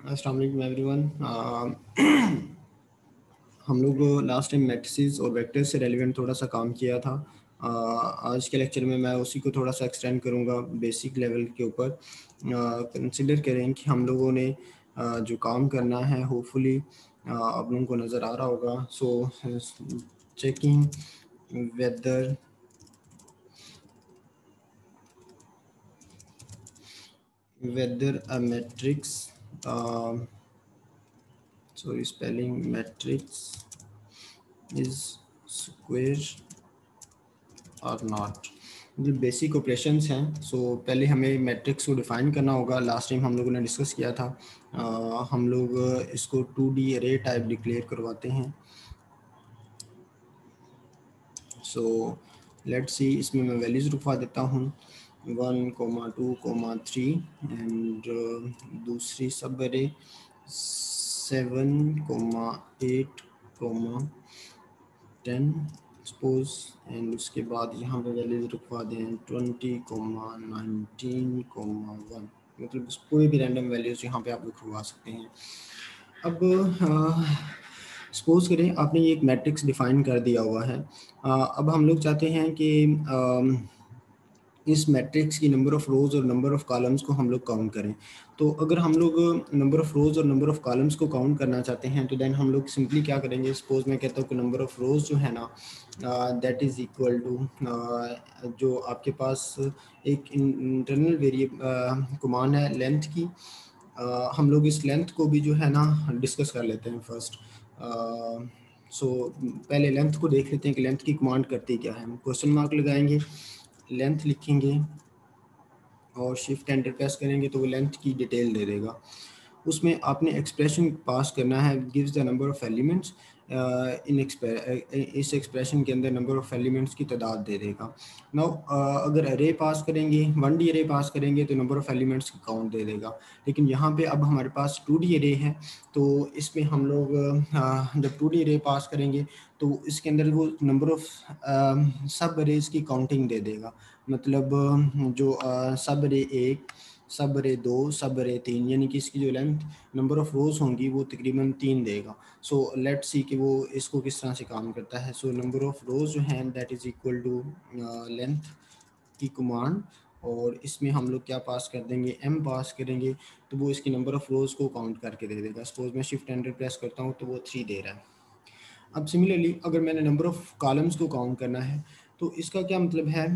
अस्सलाम वालेकुम एवरीवन। हम लोग लास्ट टाइम मैट्रिसेस और वेक्टर्स से रेलिवेंट थोड़ा सा काम किया था। आज के लेक्चर में मैं उसी को थोड़ा सा एक्सटेंड करूँगा बेसिक लेवल के ऊपर। कंसिडर करें कि हम लोगों ने जो काम करना है होपफुली आप लोगों को नज़र आ रहा होगा। So checking whether a matrix, sorry spelling, matrix is square or not। जो बेसिक ऑपरेशंस हैं, सो पहले हमें मैट्रिक्स को डिफाइन करना होगा। लास्ट टाइम हम लोगों ने डिस्कस किया था। हम लोग इसको 2D अरे टाइप डिक्लेयर करवाते हैं। सो लेट्स सी, इसमें मैं वैल्यूज़ रुकवा देता हूँ 1,2,3 एंड दूसरी सब अरे 7,8,10 सपोज, एंड उसके बाद यहाँ पे वैल्यूज रुकवा दें 20,19,1। मतलब कोई भी रैंडम वैल्यूज यहाँ पे आप रुकवा सकते हैं। अब सपोज करें आपने ये एक मैट्रिक्स डिफाइन कर दिया हुआ है। अब हम लोग चाहते हैं कि इस मैट्रिक्स की नंबर ऑफ़ रोज़ और नंबर ऑफ़ कॉलम्स को हम लोग काउंट करें। तो अगर हम लोग नंबर ऑफ़ रोज़ और नंबर ऑफ़ कॉलम्स को काउंट करना चाहते हैं तो देन हम लोग सिंपली क्या करेंगे, सपोज मैं कहता हूँ कि नंबर ऑफ़ रोज़ जो है ना दैट इज़ इक्वल टू जो आपके पास एक इंटरनल वेरिएबल कमांड है लेंथ की। हम लोग इस लेंथ को भी जो है ना डिस्कस कर लेते हैं फर्स्ट। सो पहले लेंथ को देख लेते हैं कि लेंथ की कमांड करती क्या है। हम क्वेश्चन मार्क लगाएंगे, लेंथ लिखेंगे और शिफ्ट एंटर प्रेस करेंगे तो वो लेंथ की डिटेल दे देगा। उसमें आपने एक्सप्रेशन पास करना है, gives the number of elements. इस एक्सप्रेशन के अंदर नंबर ऑफ़ एलिमेंट्स की तादाद दे देगा। नाउ अगर अरे पास करेंगे, 1D अरे पास करेंगे तो नंबर ऑफ़ एलिमेंट्स की काउंट दे देगा। लेकिन यहाँ पे अब हमारे पास 2D अरे है, तो इसमें हम लोग जब 2D अरे पास करेंगे तो इसके अंदर वो नंबर ऑफ़ सब अरेज की काउंटिंग दे देगा। मतलब जो सब अरे 1, सब अरे 2, सब अरे 3, यानी कि इसकी जो लेंथ नंबर ऑफ़ रोज़ होंगी वो तकरीबन 3 देगा। सो लेट्स सी कि वो इसको किस तरह से काम करता है। सो नंबर ऑफ़ रोज़ जो हैं that is equal to length की कमांड, और इसमें हम लोग क्या पास कर देंगे, m पास करेंगे तो वो इसकी नंबर ऑफ़ रोज़ को काउंट करके दे देगा। सपोज मैं शिफ्ट एंटर प्रेस करता हूँ तो वो 3 दे रहा है। अब सिमिलरली अगर मैंने नंबर ऑफ़ कॉलम्स को काउंट करना है तो इसका क्या मतलब है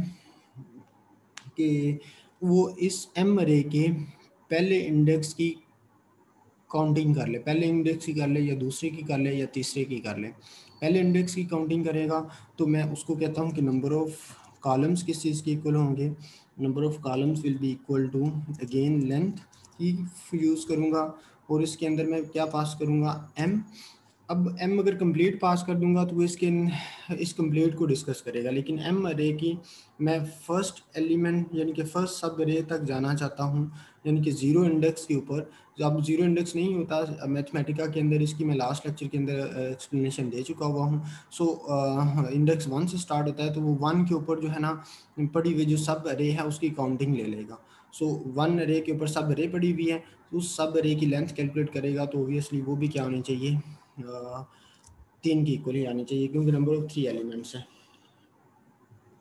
कि वो इस एम अरे के पहले इंडेक्स की काउंटिंग कर ले, पहले इंडेक्स की कर ले या दूसरे की कर ले या तीसरे की कर ले। पहले इंडेक्स की काउंटिंग करेगा तो मैं उसको कहता हूँ कि नंबर ऑफ़ कॉलम्स किस चीज़ के इक्वल होंगे, number of columns will be equal to again length ही यूज़ करूँगा और इसके अंदर मैं क्या पास करूँगा, m। अब m अगर कंप्लीट पास कर दूंगा तो वो इस कंप्लीट को डिस्कस करेगा। लेकिन m अरे की मैं फर्स्ट एलिमेंट यानी कि फर्स्ट सब अरे तक जाना चाहता हूँ, यानी कि ज़ीरो इंडेक्स के ऊपर। जब ज़ीरो इंडेक्स नहीं होता मैथमेटिका के अंदर, इसकी मैं लास्ट लेक्चर के अंदर एक्सप्लेनेशन दे चुका हुआ हूँ। सो इंडेक्स 1 से स्टार्ट होता है तो वो 1 के ऊपर जो है ना पड़ी हुई जो सब अरे है उसकी काउंटिंग ले लेगा। सो 1 अरे के ऊपर सब अरे पड़ी हुई है तो उस सब अरे की लेंथ कैलकुलेट करेगा, तो ओबियसली वो भी क्या होनी चाहिए, 3 की इक्वल ही आनी चाहिए क्योंकि नंबर ऑफ 3 एलिमेंट्स हैं।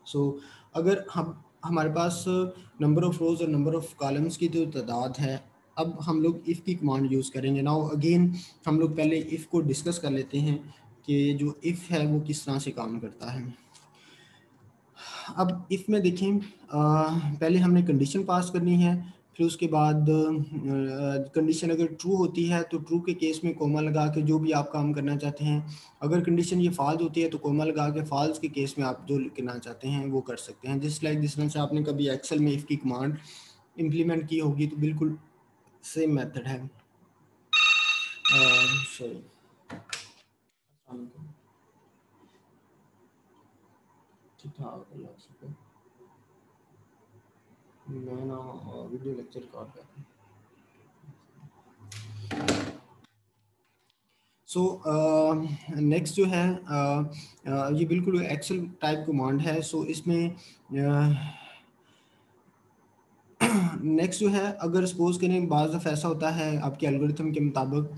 सो अगर हम हमारे पास नंबर ऑफ़ रोज़ और नंबर ऑफ़ कॉलम्स की जो तादाद है, अब हम लोग इफ़ की कमांड यूज़ करेंगे। नाउ अगेन हम लोग पहले इफ़ को डिस्कस कर लेते हैं कि जो इफ़ है वो किस तरह से काम करता है। अब इफ़ में देखें, पहले हमने कंडीशन पास करनी है, फिर उसके बाद कंडीशन अगर ट्रू होती है तो ट्रू के केस में कोमा लगा के जो भी आप काम करना चाहते हैं, अगर कंडीशन ये फॉल्स होती है तो कोमा लगा के फॉल्स के केस में आप जो करना चाहते हैं वो कर सकते हैं। जिस तरह से आपने कभी एक्सेल में इफ़ की कमांड इम्प्लीमेंट की होगी तो बिल्कुल सेम मेथड है। सॉरी, ठीक ठाक, मैं ना वीडियो लेक्चर रिकॉर्ड कर रहा हूँ। सो नेक्स्ट जो है ये बिल्कुल एक्सेल टाइप कमांड है। सो इसमें नेक्स्ट जो है, अगर सपोज करें बाज़ दफ़ा ऐसा होता है आपके एल्गोरिथम के मुताबिक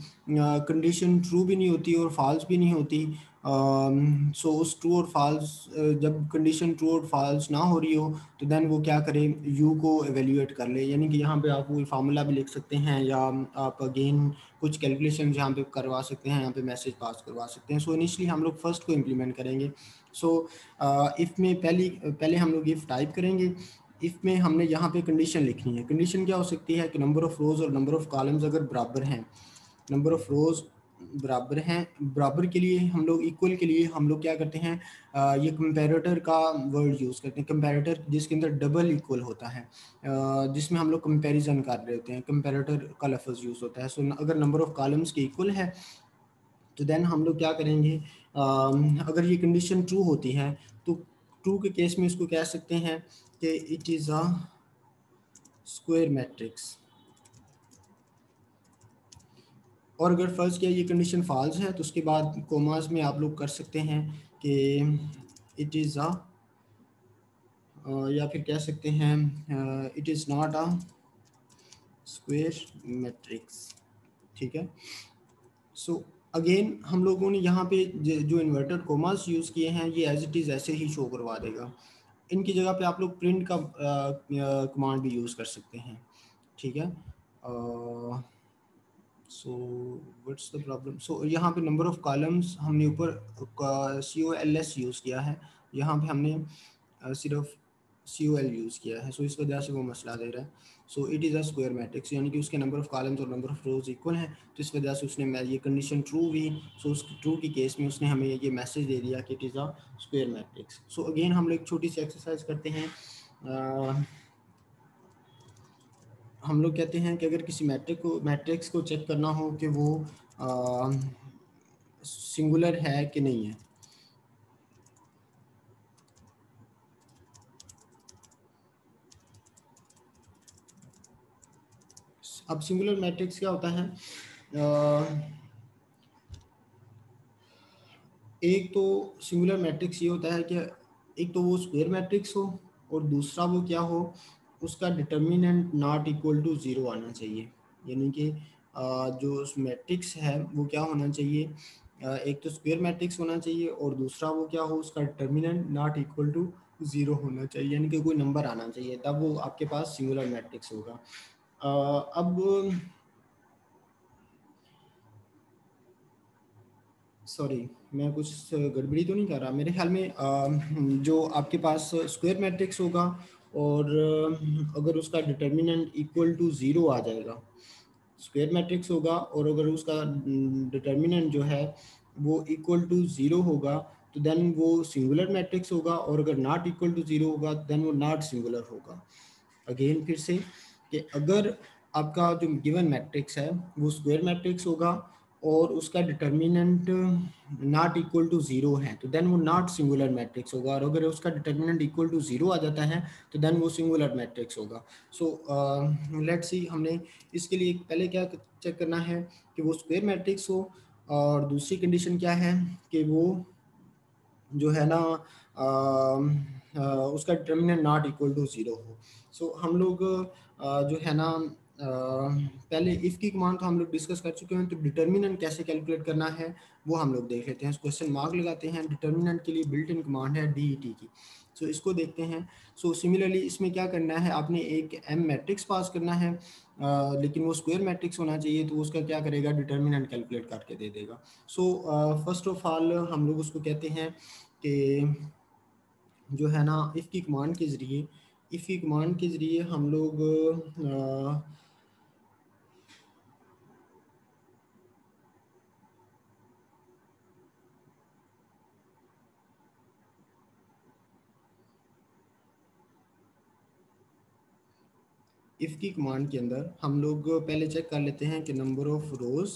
कंडीशन ट्रू भी नहीं होती और फॉल्स भी नहीं होती। सो उस ट्रू और फॉल्स, जब कंडीशन ट्रू और फॉल्स ना हो रही हो तो देन वो क्या करे, यू को एवेल्यूएट कर ले। यानी कि यहाँ पे आप कोई फार्मूला भी लिख सकते हैं या आप अगेन कुछ कैलकुलेशन यहाँ पे करवा सकते हैं, यहाँ पे मैसेज पास करवा सकते हैं। सो इनिशियली हम लोग फर्स्ट को इम्प्लीमेंट करेंगे। सो इफ़ में पहले हम लोग इफ़ टाइप करेंगे। इफ़ में हमने यहाँ पे कंडीशन लिखनी है। कंडीशन क्या हो सकती है कि नंबर ऑफ़ रोज़ और नंबर ऑफ़ कॉलम्स अगर बराबर हैं, नंबर ऑफ़ रोज़ बराबर हैं, बराबर के लिए हम लोग, इक्वल के लिए हम लोग क्या करते हैं, ये कंपैरेटर का वर्ड यूज़ करते हैं। कंपैरेटर जिसके अंदर डबल इक्वल होता है, जिसमें हम लोग कंपैरिजन कर रहे होते हैं, कंपैरेटर का लफ्ज़ यूज़ होता है। सो अगर नंबर ऑफ़ कॉलम्स के इक्वल है तो देन हम लोग क्या करेंगे, अगर ये कंडीशन ट्रू होती है तो ट्रू के केस में इसको कह सकते हैं कि it is a square matrix. और अगर फर्ज किया ये कंडीशन फॉल्स है तो उसके बाद कोमास में आप लोग कर सकते हैं कि इट इज़ अ, या फिर कह सकते हैं it is not a square matrix. ठीक है। सो अगेन हम लोगों ने यहाँ पे जो इन्वर्टेड कोमास यूज़ किए हैं ये एज इट इज़ ऐसे ही शो करवा देगा। इनकी जगह पे आप लोग प्रिंट का कमांड भी यूज़ कर सकते हैं। ठीक है। So what's the problem. So यहाँ पे नंबर ऑफ कॉलम्स हमने ऊपर COLS यूज़ किया है, यहाँ पे हमने सिर्फ COL यूज़ किया है। सो इस वजह से वो मसला दे रहा है। So it is a square matrix, यानी कि उसके नंबर ऑफ कॉलम्स और नंबर ऑफ रोज इक्वल हैं, तो इस वजह से उसने ये कंडीशन ट्रू हुई। सो उस ट्रू की केस में उसने हमें ये मैसेज दे दिया कि it is a square matrix. So again हम लोग एक छोटी सी एक्सरसाइज करते हैं। हम लोग कहते हैं कि अगर किसी मैट्रिक्स को चेक करना हो कि वो सिंगुलर है कि नहीं है। अब सिंगुलर मैट्रिक्स क्या होता है, एक तो सिंगुलर मैट्रिक्स ये होता है कि एक तो वो स्क्वायर मैट्रिक्स हो और दूसरा वो क्या हो, उसका determinant not equal to zero आना चाहिए। यानी कि जो मैट्रिक्स है वो क्या होना चाहिए, एक तो स्क्वायर मैट्रिक्स होना चाहिए और दूसरा वो क्या हो, उसका determinant not equal to zero होना चाहिए, यानी कि कोई नंबर आना चाहिए, तब वो आपके पास सिंगुलर मैट्रिक्स होगा। अब सॉरी, मैं कुछ गड़बड़ी तो नहीं कर रहा, मेरे ख्याल में जो आपके पास स्क्वायर मैट्रिक्स होगा और अगर उसका डिटर्मिनेंट इक्वल टू ज़ीरो आ जाएगा, स्क्वायर मैट्रिक्स होगा और अगर उसका डिटर्मिनेंट जो है वो इक्वल टू ज़ीरो होगा तो देन वो सिंगुलर मैट्रिक्स होगा, और अगर नॉट इक्वल टू ज़ीरो होगा देन वो नॉट सिंगुलर होगा। अगेन फिर से कि अगर आपका जो गिवन मैट्रिक्स है वो स्क्वायर मैट्रिक्स होगा और उसका determinant not equal to zero है तो देन वो नॉट सिंगुलर मैट्रिक्स होगा, और अगर उसका डिटर्मिनेंट इक्वल टू ज़ीरो आ जाता है तो देन वो सिंगुलर मैट्रिक्स होगा। सो लेट्स सी, हमने इसके लिए पहले क्या चेक करना है कि वो स्क्वायर मैट्रिक्स हो, और दूसरी कंडीशन क्या है कि वो जो है ना उसका determinant not equal to zero हो। सो हम लोग जो है ना पहले इफ़ की कमांड तो हम लोग डिस्कस कर चुके हैं, तो डिटर्मिनेंट कैसे कैलकुलेट करना है वो हम लोग देख लेते हैं। क्वेश्चन मार्क लगाते हैं, डिटर्मिनेंट के लिए बिल्ट इन कमांड है DET की। सो इसको देखते हैं। सो सिमिलरली इसमें क्या करना है, आपने एक M मैट्रिक्स पास करना है, लेकिन वो स्क्वायर मैट्रिक्स होना चाहिए, तो उसका क्या करेगा, डिटर्मिनेंट कैलकुलेट करके दे देगा। सो फर्स्ट ऑफ ऑल हम लोग उसको कहते हैं कि जो है ना इफ़ की कमांड के ज़रिए हम लोग इफ़ की कमांड के अंदर हम लोग पहले चेक कर लेते हैं कि number of rows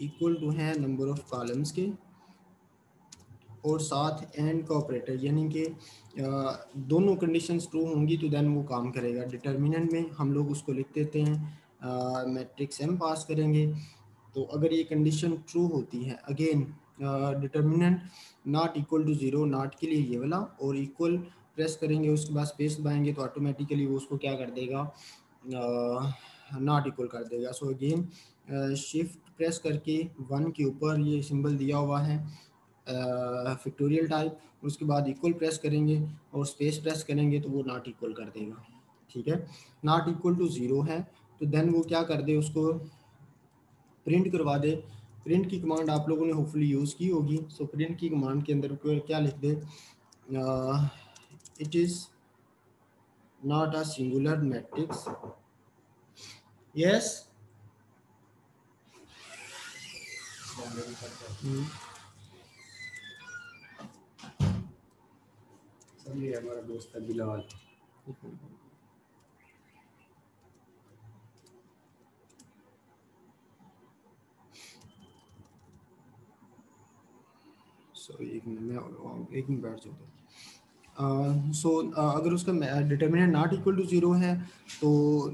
equal to है नंबर ऑफ कॉलम्स के, और साथ एंड का ऑपरेटर, यानी कि दोनों कंडीशंस ट्रू होंगी तो देन वो काम करेगा। डिटर्मिनेंट में हम लोग उसको लिख देते हैं, मैट्रिक्स M पास करेंगे। तो अगर ये कंडीशन ट्रू होती है, again determinant not equal to zero, not के लिए ये वाला और इक्वल प्रेस करेंगे, उसके बाद स्पेस दबाएंगे तो ऑटोमेटिकली वो उसको क्या कर देगा, नॉट इक्वल कर देगा। सो अगेन शिफ्ट प्रेस करके 1 के ऊपर ये सिंबल दिया हुआ है फैक्टोरियल टाइप, उसके बाद इक्वल प्रेस करेंगे और स्पेस प्रेस करेंगे तो वो नॉट इक्वल कर देगा। ठीक है, नॉट इक्वल टू 0 है तो देन वो क्या कर दे, उसको प्रिंट करवा दे। प्रिंट की कमांड आप लोगों ने होपफुली यूज़ की होगी। सो प्रिंट की कमांड के अंदर क्या लिख दे, it is not a singular matrix, yes. ये हमारा दोस्त है बिलाल। एक मिनट बैठ जाता है। सो अगर उसका डिटर्मिनेंट नॉट इक्वल टू 0 है तो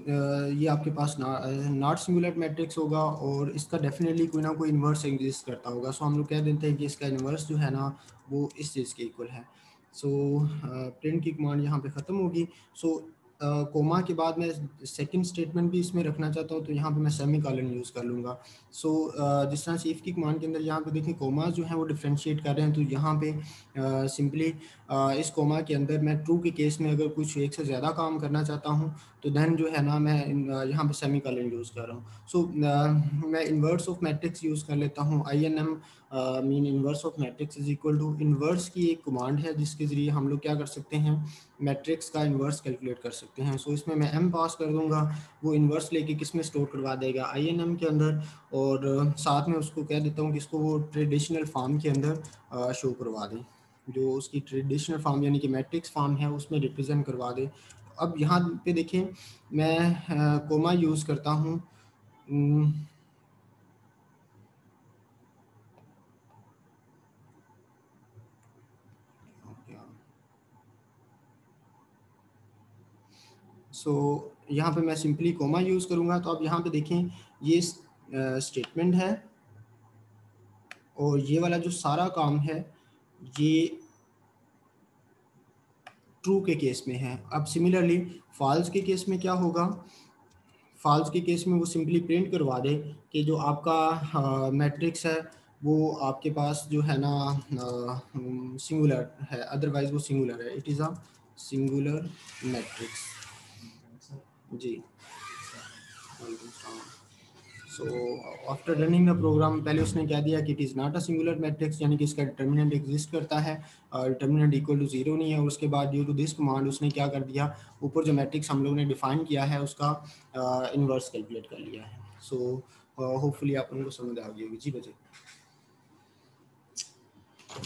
ये आपके पास नॉट सिंगुलर मैट्रिक्स होगा और इसका डेफिनेटली कोई ना कोई इन्वर्स एग्जिस्ट करता होगा। सो हम लोग कह देते हैं कि इसका इन्वर्स जो है ना वो इस चीज़ के इक्वल है। सो प्रिंट की कमांड यहाँ पे ख़त्म होगी। सो कोमा के बाद मैं सेकंड स्टेटमेंट भी इसमें रखना चाहता हूँ तो यहाँ पे मैं सेमी कॉलन यूज़ कर लूँगा। सो जिस तरह से इफ़ की कमांड के अंदर यहाँ पे देखें कोमा जो है वो डिफ्रेंशिएट कर रहे हैं, तो यहाँ पे सिंपली इस कोमा के अंदर मैं ट्रू के केस में अगर कुछ एक से ज़्यादा काम करना चाहता हूँ तो देन जो है ना मैं यहाँ पे सेमी कॉलन यूज़ कर रहा हूँ। सो मैं इन्वर्स ऑफ मैट्रिक्स यूज़ कर लेता हूँ। INM mean inverse of matrix is equal to, inverse की एक कमांड है जिसके ज़रिए हम लोग क्या कर सकते हैं, मैट्रिक्स का इन्वर्स कैलकुलेट कर सकते हैं। सो इसमें मैं m पास कर दूंगा, वो इन्वर्स लेके किस में स्टोर करवा देगा, INM के अंदर, और साथ में उसको कह देता हूँ कि इसको वो ट्रेडिशनल फॉर्म के अंदर शो करवा दें, जो उसकी ट्रेडिशनल फॉर्म यानी कि मैट्रिक्स फॉर्म है उसमें रिप्रेजेंट करवा दे। अब यहाँ पे देखें मैं कोमा यूज़ करता हूँ। सो यहाँ पे मैं सिंपली कोमा यूज़ करूँगा। तो अब यहाँ पे देखें ये स्टेटमेंट है और ये वाला जो सारा काम है ये ट्रू के केस में है। अब सिमिलरली फॉल्स के केस में क्या होगा, फॉल्स के केस में वो सिंपली प्रिंट करवा दे कि जो आपका मैट्रिक्स है वो आपके पास जो है ना सिंगुलर है, अदरवाइज वो सिंगुलर है, it is a singular matrix. जी, so after running the program पहले उसने क्या दिया कि it is not a singular matrix, यानी कि इसका डिटर्मिनेंट एग्जिस्ट करता है, डिटर्मिनेंट इक्वल टू 0 नहीं है। और उसके बाद ड्यू टू दिस कमांड उसने क्या कर दिया, ऊपर जो मैट्रिक्स हम लोग ने डिफाइन किया है उसका इन्वर्स कैलकुलेट कर लिया है। सो होपफुली आप उनको समझ आ गई होगी। जी बच्चे,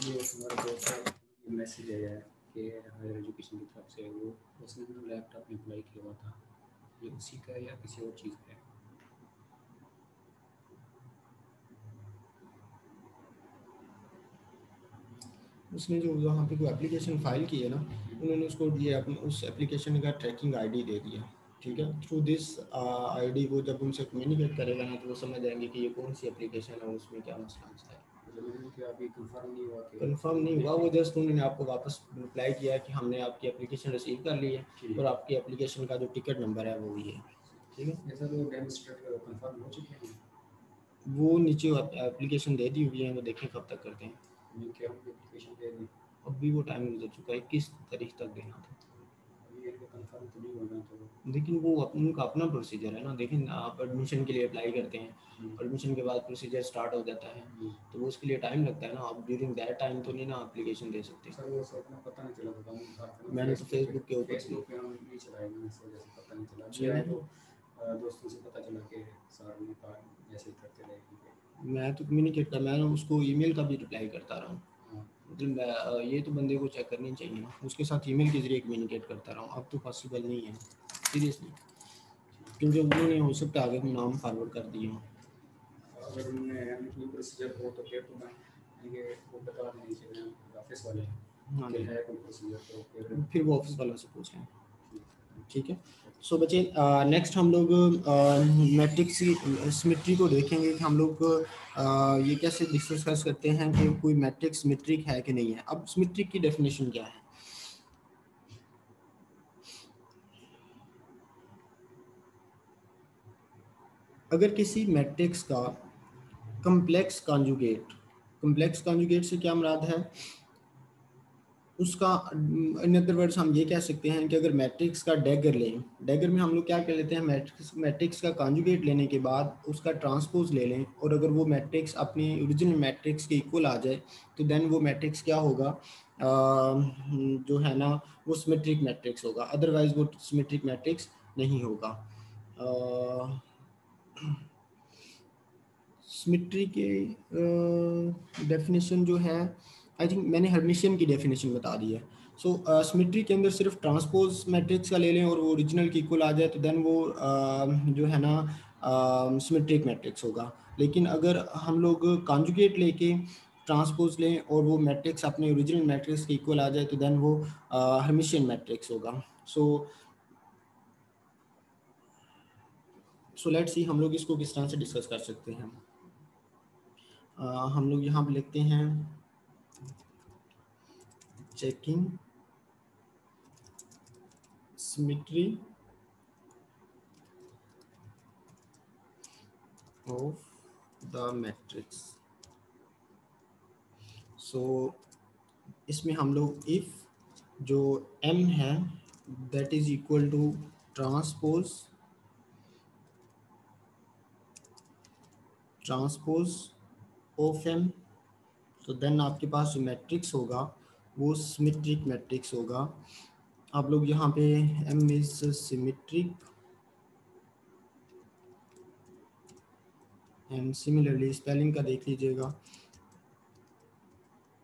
ये हमारा दोस्त है मैसेज आया है कि हायर एजुकेशन की तरफ से वो उसने लैपटॉप में अप्लाई किया हुआ था, ये उसी का या किसी और चीज़ का है? उसने जो वहाँ पे कोई एप्लीकेशन फाइल की है ना, उन्होंने उसको ये अपने उस एप्लीकेशन का ट्रैकिंग आईडी दे दिया। ठीक है, थ्रू दिस आईडी वो जब उनसे कम्युनिकेट करेगा ना तो वो समझ जाएंगे कि ये कौन सी एप्लीकेशन है, उसमें क्या मसला है। अभी कंफर्म नहीं हुआ कि कंफर्म नहीं हुआ, वो जस्ट उन्होंने आपको वापस रिप्लाई किया कि हमने आपकी एप्लीकेशन रिसीव कर ली है और आपकी एप्लीकेशन का जो टिकट नंबर है वो ये है। ठीक है, ऐसा तो डेमोन्स्ट्रेट कंफर्म हो चुके हैं, वो नीचे एप्लीकेशन दे दी हुई है, वो देखें कब तक करते हैं। क्या एप्लीकेशन दे दी? अभी वो टाइम गुजर चुका है, 21 तारीख तक देना था। कंफर्म तो नहीं होगा तो, लेकिन वो उनका अपना प्रोसीजर है ना। देखें आप एडमिशन के लिए अप्लाई करते हैं, एडमिशन के बाद प्रोसीजर स्टार्ट हो जाता है तो वो उसके लिए टाइम लगता है ना। आप ड्यूरिंग दैट टाइम तो नहीं ना एप्लीकेशन दे सकते। सर वो सब अपना पता नहीं चला था, मैंने तो फेसबुक के ऊपर पे हम नहीं चलाए ना, इस वजह से पता नहीं चला। तो दोस्तों से पता चला कि सर ने कहा मैसेज करते रहे। मैं तो कम्युनिकेट कर, मैं उसको ईमेल का भी रिप्लाई करता रहा हूँ। मतलब ये तो बंदे को चेक करनी चाहिए ना, उसके साथ ईमेल के जरिए कम्युनिकेट करता रहा हूँ। अब तो पॉसिबल नहीं है सीरियसली, क्योंकि उन्होंने हो सकता है आगे नाम फॉरवर्ड कर दिए हों। अगर उन्होंने कोई प्रोसीजर हो तो फिर तो मैं ये वो बता देनी चाहिए ऑफिस वाले। हाँ कि है कोई प्रोसीजर तो फिर वो ऑफिस वाला से पूछ लें। ठीक है, सो बच्चे नेक्स्ट हम लोग मैट्रिक्स की सिमेट्री को देखेंगे कि हम लोग ये कैसे डिस्कस करते हैं कि कोई मैट्रिक्स सिमेट्रिक है कि नहीं है। अब सिमेट्रिक की डेफिनेशन क्या है, अगर किसी मैट्रिक्स का कम्प्लेक्स कॉन्जुगेट से क्या मुराद है, उसका इन अदर वर्ड्स हम ये कह सकते हैं कि अगर मैट्रिक्स का डैगर लें, डैगर में हम लोग क्या कर लेते हैं, मैट्रिक्स का कॉन्जुगेट लेने के बाद उसका ट्रांसपोज ले लें, और अगर वो मैट्रिक्स अपनी ओरिजिनल मैट्रिक्स के इक्वल आ जाए तो देन वो मैट्रिक्स क्या होगा, जो है ना वो सिमेट्रिक मैट्रिक्स होगा, अदरवाइज वो सिमेट्रिक मैट्रिक्स नहीं होगा। सिमेट्री के डेफिनेशन जो है, आई थिंक मैंने हर्मिशियन की डेफिनेशन बता दी है। सो सिमेट्री के अंदर सिर्फ ट्रांसपोज मैट्रिक्स का ले लें और वो ओरिजिनल की इक्वल आ जाए तो देन वो जो है ना सिमेट्रिक मैट्रिक्स होगा। लेकिन अगर हम लोग कॉन्जुगेट लेके ट्रांसपोज लें और वो मैट्रिक्स अपने ओरिजिनल मैट्रिक्स के इक्वल आ जाए तो देन वो हर्मिशियन मैट्रिक्स होगा। सो लेट्स सी हम लोग इसको किस तरह से डिस्कस कर सकते हैं। हम लोग यहाँ पे लिखते हैं checking symmetry of the matrix। so इसमें हम लोग if जो m है that is equal to transpose of m, तो देन आपके पास जो मैट्रिक्स होगा वो सिमेट्रिक मैट्रिक्स होगा। आप लोग यहाँ पे m is symmetric and similarly spelling का देख लीजिएगा।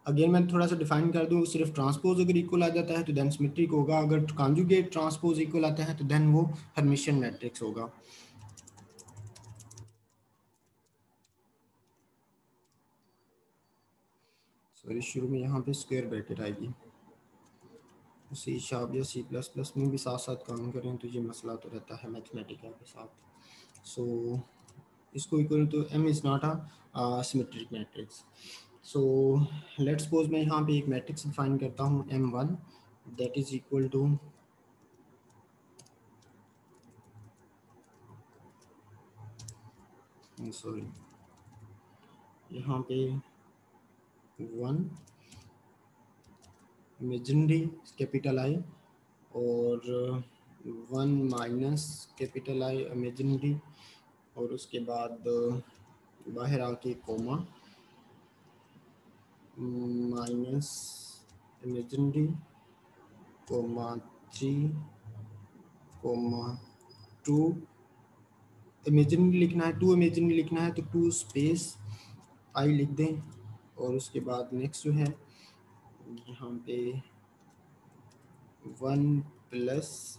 अगेन मैं थोड़ा सा डिफाइन कर दूं, सिर्फ ट्रांसपोज अगर इक्वल आ जाता है तो देन सिमेट्रिक होगा, अगर कॉन्जुगेट ट्रांसपोज इक्वल आता है तो देन वो हर्मिशियन मैट्रिक्स होगा। सॉरी शुरू में यहाँ पे स्क्वायर ब्रैकेट आएगी। सी शार्प या सी प्लस प्लस में भी साथ साथ काम करें तो ये मसला तो रहता है मैथमेटिका के साथ। सो इसको equal to m is not a symmetric matrix. So let's suppose मैं यहाँ पे एक मैट्रिक्स डिफाइन करता हूँ m1 that is equal to sorry यहाँ पे 1 इमेजिनरी कैपिटल आई और 1 माइनस कैपिटल आई इमेजिनरी, और उसके बाद बाहर आके comma minus imaginary comma 3 comma 2 imaginary लिखना है, 2 इमेजिनरी लिखना है तो 2 स्पेस आई लिख दें, और उसके बाद नेक्स्ट जो है यहाँ पे 1 plus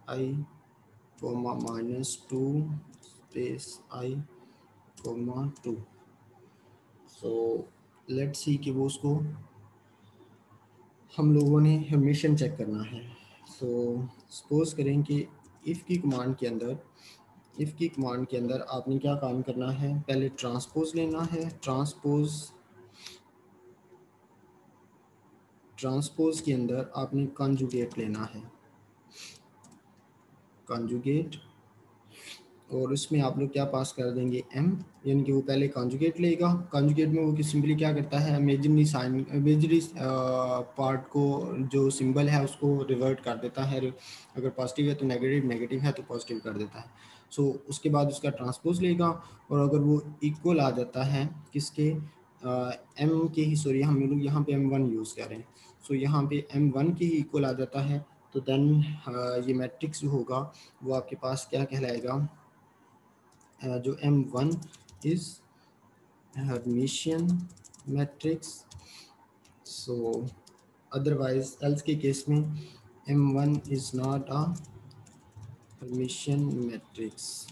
I comma minus 2 space I coma 2। So let's see कि वो उसको हम लोगों ने हमेशा चेक करना है। सो सपोज करें कि इफ़ की कमांड के अंदर आपने क्या काम करना है, पहले ट्रांसपोज लेना है, ट्रांसपोज के अंदर आपने कॉन्जुगेट लेना है, कॉन्जुगेट, और उसमें आप लोग क्या पास कर देंगे m, यानी कि वो पहले कॉन्जुगेट लेगा, कॉन्जुगेट में वो सिंपली क्या करता है इमेजिनरी साइन इमेजिनरी पार्ट को जो सिंबल है उसको रिवर्ट कर देता है, अगर पॉजिटिव है तो नेगेटिव, नेगेटिव है तो पॉजिटिव कर देता है। सो उसके बाद उसका ट्रांसपोज लेगा, और अगर वो इक्वल आ जाता है किसके m के ही, सॉरी हम लोग यहाँ पे m1 यूज़ कर रहे हैं, सो यहाँ पे m1 के ही इक्वल आ जाता है तो देन ये मैट्रिक्स जो होगा वो आपके पास क्या कहलाएगा, जो M1 is Hermitian matrix। so otherwise else के केस में M1 is not a Hermitian matrix।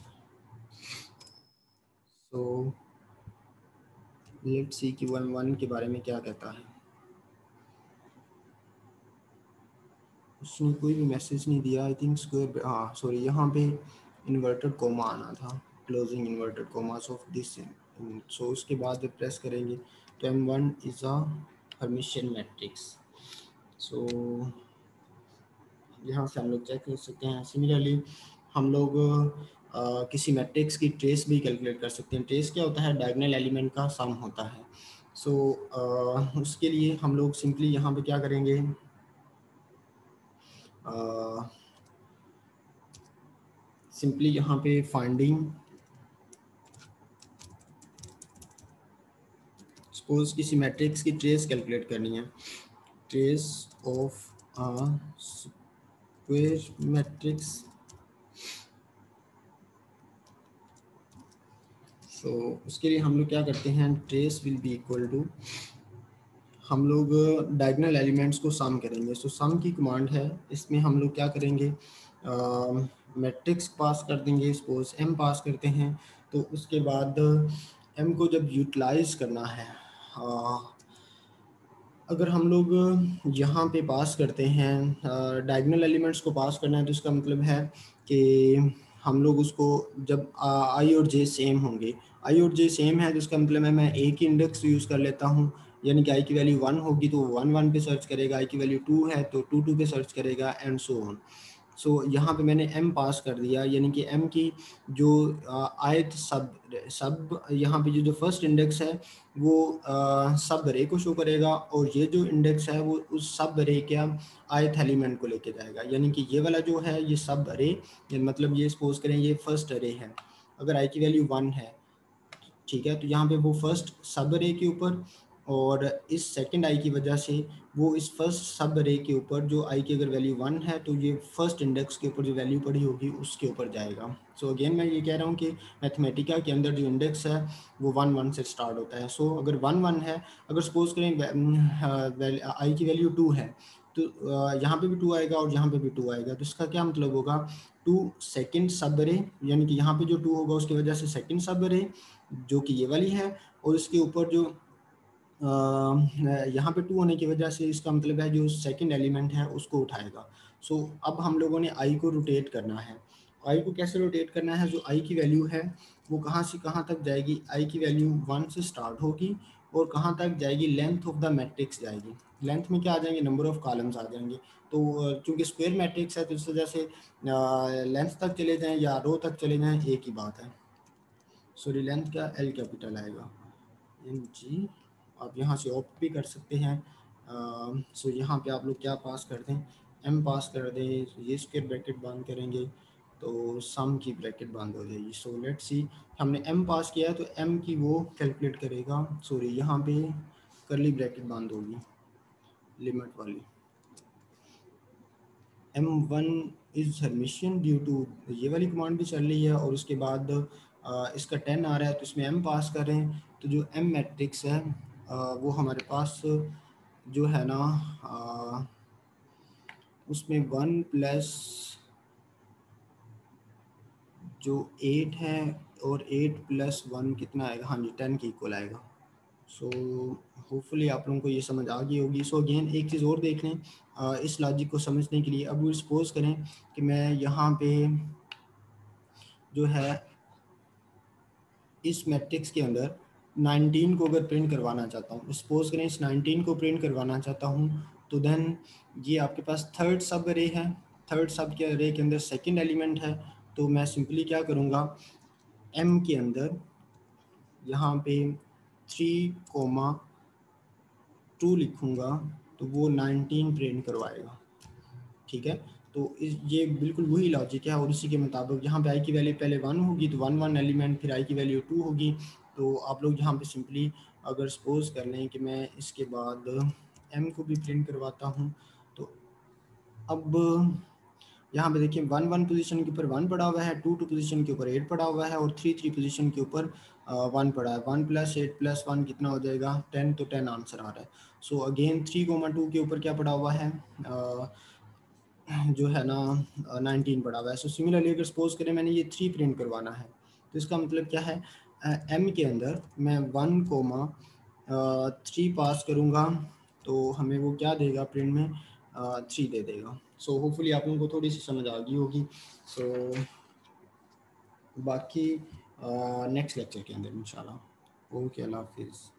so let's see कि M1 के बारे में क्या कहता है। उसने कोई भी मैसेज नहीं दिया, आई थिंक स्क्वायर, हाँ सॉरी यहाँ पे इन्वर्टेड कोमा आना था, closing inverted commas of this. So उसके बाद जब प्रेस करेंगे तो M1 is a Hermitian matrix. So यहाँ से हम लोग चेक कर सकते हैं। सिमिलरली हम लोग किसी मैट्रिक्स की ट्रेस भी कैलकुलेट कर सकते हैं। ट्रेस क्या होता है? डायगोनल एलिमेंट का सम होता है। सो उसके लिए हम लोग सिंपली यहाँ पे क्या करेंगे, सिंपली यहाँ पे फाइंडिंग, सपोज किसी मैट्रिक्स की ट्रेस कैलकुलेट करनी है, trace of square matrix. So उसके लिए हम लोग क्या करते हैं, trace will be equal to, हम लोग डायगोनल एलिमेंट्स को सम करेंगे। सो सम की कमांड है, इसमें हम लोग क्या करेंगे, मैट्रिक्स पास कर देंगे, सपोज एम पास करते हैं। तो उसके बाद एम को जब यूटिलाइज करना है, अगर हम लोग यहाँ पे पास करते हैं, डायगोनल एलिमेंट्स को पास करना है, तो इसका मतलब है कि हम लोग उसको जब आई और जे सेम होंगे, आई और जे सेम है तो इसका मतलब है मैं एक ही इंडेक्स यूज़ कर लेता हूँ, यानी कि आई की वैल्यू 1 होगी तो 1 1 पे सर्च करेगा, आई की वैल्यू 2 है तो 2 2 पे सर्च करेगा, एंड सो ऑन। सो यहाँ पे मैंने m पास कर दिया, यानी कि m की जो आयत सब यहाँ पे जो फर्स्ट इंडेक्स है वो सब अरे को शो करेगा, और ये जो इंडेक्स है वो उस सब अरे के आयत एलिमेंट को लेके जाएगा। यानी कि ये वाला जो है ये सब अरे, मतलब ये सपोज करें ये फर्स्ट अरे है, अगर i की वैल्यू 1 है, ठीक है, तो यहाँ पे वो फर्स्ट सब अरे के ऊपर, और इस सेकंड आई की वजह से वो इस फर्स्ट सब अरे के ऊपर जो आई की अगर वैल्यू 1 है तो ये फर्स्ट इंडेक्स के ऊपर जो वैल्यू पड़ी होगी उसके ऊपर जाएगा। सो अगेन मैं ये कह रहा हूँ कि मैथमेटिका के अंदर जो इंडेक्स है वो 1 1 से स्टार्ट होता है। सो अगर 1 1 है, अगर सपोज करें आई की वैल्यू 2 है, तो यहाँ पे भी 2 आएगा और यहाँ पे भी 2 आएगा, तो इसका क्या मतलब होगा, 2 सेकेंड सब अरे, यानी कि यहाँ पे जो 2 होगा उसकी वजह से सेकेंड सब अरे जो कि ये वाली है, और इसके ऊपर जो यहाँ पे 2 होने की वजह से इसका मतलब है जो सेकंड एलिमेंट है उसको उठाएगा। सो अब हम लोगों ने आई को रोटेट करना है। आई को कैसे रोटेट करना है, जो आई की वैल्यू है वो कहाँ से कहाँ तक जाएगी, आई की वैल्यू 1 से स्टार्ट होगी और कहाँ तक जाएगी, लेंथ ऑफ द मैट्रिक्स जाएगी। लेंथ में क्या आ जाएंगे, नंबर ऑफ कॉलम्स आ जाएंगे। तो चूंकि स्क्वायर मैट्रिक्स है तो इस वजह से लेंथ तक चले जाएँ या रो तक चले जाएँ एक ही बात है। सॉरी, लेंथ का एल कैपिटल आएगा, एन जी। आप यहाँ से ऑप्ट भी कर सकते हैं। सो यहाँ पे आप लोग क्या पास कर दें, एम पास कर दें, ये स्क्वायर ब्रैकेट बंद करेंगे तो सम की ब्रैकेट बंद हो जाएगी। सो लेट्स सी, हमने एम पास किया है तो एम की वो कैलकुलेट करेगा, सॉरी यहाँ पे करली ब्रैकेट बंद होगी लिमिट वाली, m1 is Hermitian due to, ये वाली कमांड भी चल रही है, और उसके बाद इसका 10 आ रहा है तो इसमें m पास करें, तो जो m मैट्रिक्स है वो हमारे पास जो है ना उसमें 1 प्लस जो 8 है और 8 प्लस 1 कितना आएगा, हाँ जी 10 के इक्वल आएगा। सो होपफुली आप लोगों को ये समझ आ गई होगी। सो अगेन एक चीज़ और देख लें इस लॉजिक को समझने के लिए। अब सपोज करें कि मैं यहाँ पे जो है इस मैट्रिक्स के अंदर 19 को अगर प्रिंट करवाना चाहता हूँ, सपोज करें इस 19 को प्रिंट करवाना चाहता हूँ, तो देन ये आपके पास थर्ड सब अरे है, थर्ड सब के अरे के अंदर सेकंड एलिमेंट है, तो मैं सिंपली क्या करूँगा, m के अंदर यहाँ पे 3,2 लिखूँगा तो वो 19 प्रिंट करवाएगा। ठीक है, तो ये बिल्कुल वही लॉजिक है, और इसी के मुताबिक यहाँ पे आई की वैल्यू पहले 1 होगी तो 1 1 एलिमेंट, फिर आई की वैल्यू 2 होगी। तो आप लोग यहाँ पे सिंपली अगर सपोज कर लें कि मैं इसके बाद m को भी प्रिंट करवाता हूँ, तो अब यहाँ पे देखिए 1 1 पोजीशन के ऊपर 1 पड़ा हुआ है, 2 2 पोजीशन के ऊपर 8 पड़ा हुआ है, और 3 3 पोजीशन के ऊपर 1 पड़ा है। 1 + 8 + 1 कितना हो जाएगा, 10, तो 10 आंसर आ रहा है। सो अगेन 3,2 के ऊपर क्या पड़ा हुआ है, जो है ना 19 पड़ा हुआ है। सो सिमिलरली अगर सपोज करें मैंने ये 3 प्रिंट करवाना है, तो इसका मतलब क्या है, m के अंदर मैं 1,3 पास करूँगा तो हमें वो क्या देगा, प्रिंट में 3 दे देगा। सो होपफुली आप लोगों को थोड़ी सी समझ आ गई होगी। सो बाकी नेक्स्ट लेक्चर के अंदर इंशाल्लाह। ओके, अल्लाह हाफिज़।